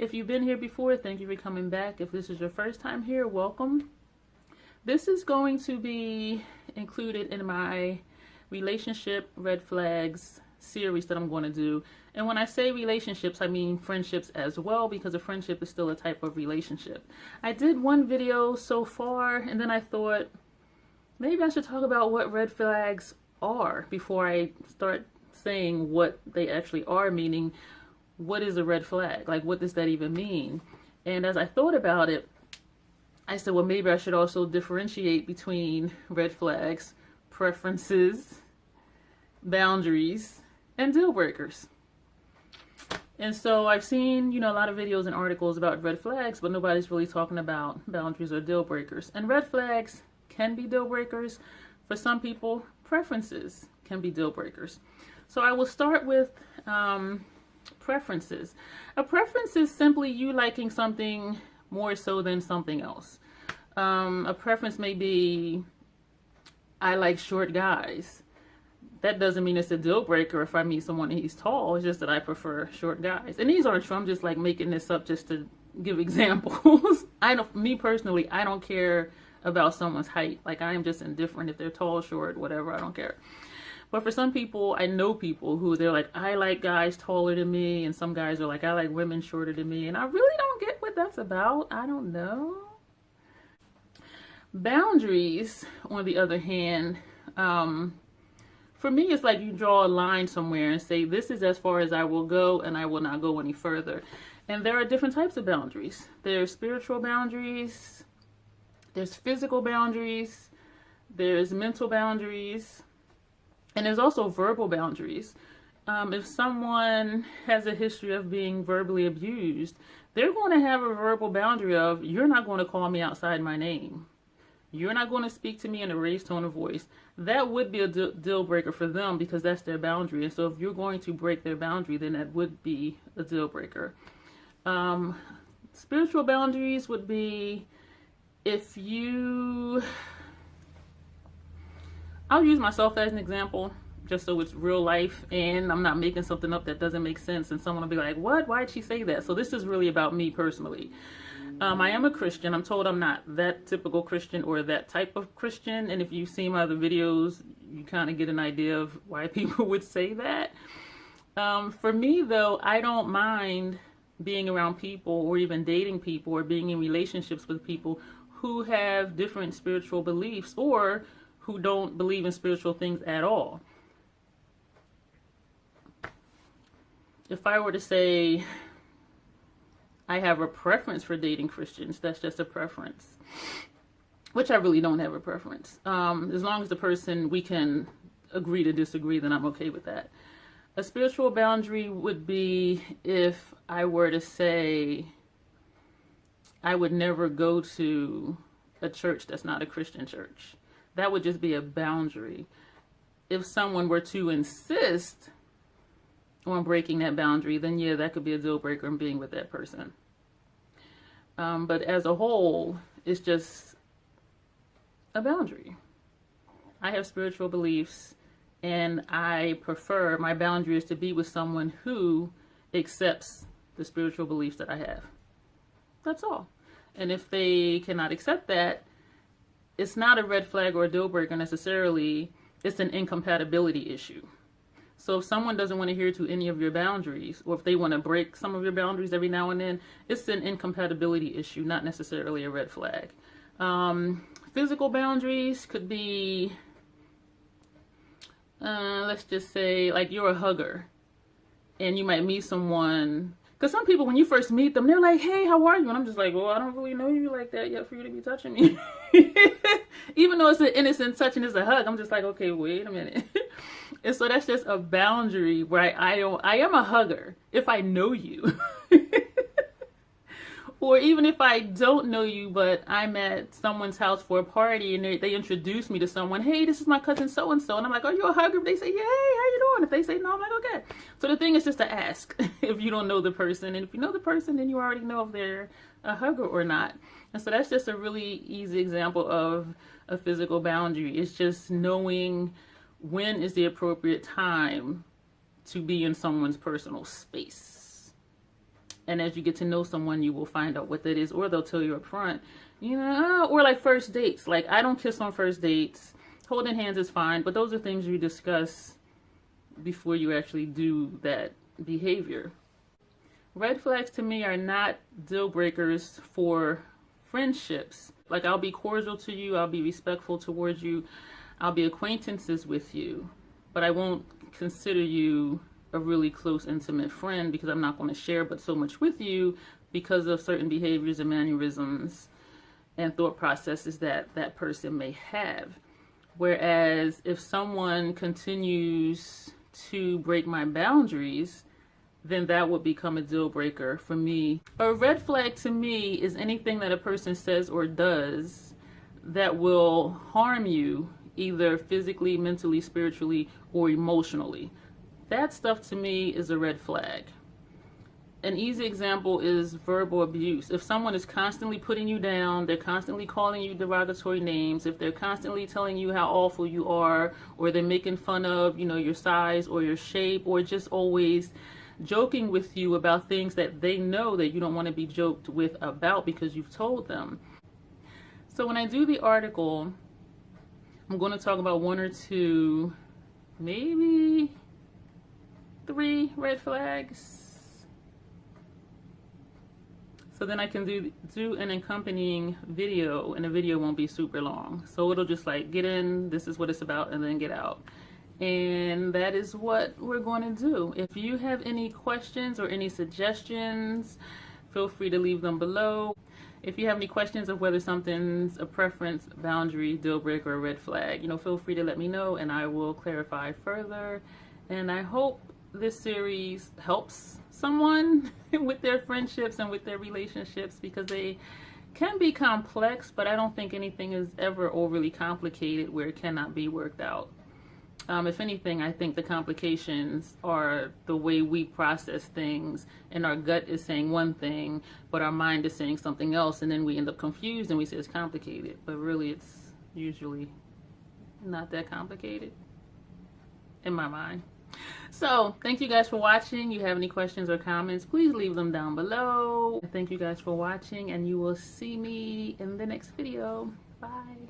If you've been here before, thank you for coming back. If this is your first time here, welcome. This is going to be included in my relationship red flags series that I'm going to do. And when I say relationships, I mean friendships as well, because a friendship is still a type of relationship. I did one video so far, and then I thought maybe I should talk about what red flags are before I start saying what they actually are, meaning what is a red flag? Like, what does that even mean? And as I thought about it, I said, well, maybe I should also differentiate between red flags, preferences, boundaries, and deal breakers. And so I've seen, a lot of videos and articles about red flags, but nobody's really talking about boundaries or deal breakers. And red flags can be deal breakers. For some people, preferences can be deal breakers. So I will start with preferences. A preference is simply you liking something more so than something else. A preference may be, I like short guys. That doesn't mean it's a deal breaker if I meet someone and he's tall. It's just that I prefer short guys. And these aren't true. I'm just like making this up just to give examples. Me personally, I don't care about someone's height. Like, I am just indifferent if they're tall, short, whatever. I don't care. But for some people, I know people who they're like, I like guys taller than me. And some guys are like, I like women shorter than me. And I really don't get what that's about. I don't know. Boundaries, on the other hand, for me, it's like you draw a line somewhere and say, this is as far as I will go and I will not go any further. And there are different types of boundaries. There's spiritual boundaries. There's physical boundaries. There's mental boundaries. And there's also verbal boundaries. If someone has a history of being verbally abused, they're going to have a verbal boundary of, you're not going to call me outside my name. You're not going to speak to me in a raised tone of voice. That would be a deal breaker for them because that's their boundary. And so if you're going to break their boundary, then that would be a deal breaker. Spiritual boundaries would be if you... I'll use myself as an example, just so it's real life and I'm not making something up that doesn't make sense and someone will be like, what? Why'd she say that? So this is really about me personally. I am a Christian. I'm told I'm not that typical Christian or that type of Christian. And if you see my other videos, you kind of get an idea of why people would say that. For me, though, I don't mind being around people or even dating people or being in relationships with people who have different spiritual beliefs or who don't believe in spiritual things at all. If I were to say I have a preference for dating Christians, that's just a preference, which I really don't have a preference. As long as the person, we can agree to disagree, then I'm okay with that. A spiritual boundary would be if I were to say I would never go to a church that's not a Christian church. That would just be a boundary. If someone were to insist on breaking that boundary, then yeah, that could be a deal breaker in being with that person. But as a whole, it's just a boundary. I have spiritual beliefs and I prefer, my boundary is to be with someone who accepts the spiritual beliefs that I have. That's all. And if they cannot accept that, it's not a red flag or a deal breaker necessarily. It's an incompatibility issue. So if someone doesn't want to adhere to any of your boundaries, or if they want to break some of your boundaries every now and then, it's an incompatibility issue, not necessarily a red flag. Physical boundaries could be, let's just say, like you're a hugger, and you might meet someone. Because some people, when you first meet them, they're like, hey, how are you? And I'm just like, well, I don't really know you like that yet for you to be touching me. Even though it's an innocent touch and it's a hug, I'm just like, okay, wait a minute. And so that's just a boundary where I am a hugger if I know you. Or even if I don't know you, but I'm at someone's house for a party and they introduce me to someone. Hey, this is my cousin so-and-so. And I'm like, are you a hugger? If they say, yeah, hey, how you doing? If they say no, I'm like, okay. So the thing is just to ask if you don't know the person. And if you know the person, then you already know if they're a hugger or not. And so that's just a really easy example of a physical boundary. It's just knowing when is the appropriate time to be in someone's personal space. And as you get to know someone, you will find out what that is, or they'll tell you up front, you know, or like first dates. Like, I don't kiss on first dates. Holding hands is fine, but those are things you discuss before you actually do that behavior. Red flags to me are not deal breakers for friendships. Like, I'll be cordial to you, I'll be respectful towards you, I'll be acquaintances with you, but I won't consider you a really close, intimate friend, because I'm not going to share but so much with you because of certain behaviors and mannerisms and thought processes that that person may have. Whereas if someone continues to break my boundaries, then that would become a deal breaker for me. A red flag to me is anything that a person says or does that will harm you, either physically, mentally, spiritually, or emotionally. That stuff to me is a red flag. An easy example is verbal abuse. If someone is constantly putting you down, they're constantly calling you derogatory names, if they're constantly telling you how awful you are, or they're making fun of, you know, your size or your shape, or just always joking with you about things that they know that you don't want to be joked with about because you've told them. So when I do the article, I'm going to talk about 1 or 2, maybe 3 red flags. So then I can do an accompanying video, and the video won't be super long. So it'll just like get in, this is what it's about, and then get out. And that is what we're going to do. If you have any questions or any suggestions, feel free to leave them below. If you have any questions of whether something's a preference, boundary, deal breaker, or red flag, you know, feel free to let me know and I will clarify further. And I hope this series helps someone with their friendships and with their relationships, because they can be complex, but I don't think anything is ever overly complicated where it cannot be worked out. If anything, I think the complications are the way we process things, and our gut is saying one thing, but our mind is saying something else, and then we end up confused and we say it's complicated, but really it's usually not that complicated in my mind. So thank you guys for watching. You have any questions or comments, please leave them down below. Thank you guys for watching, and you will see me in the next video. Bye.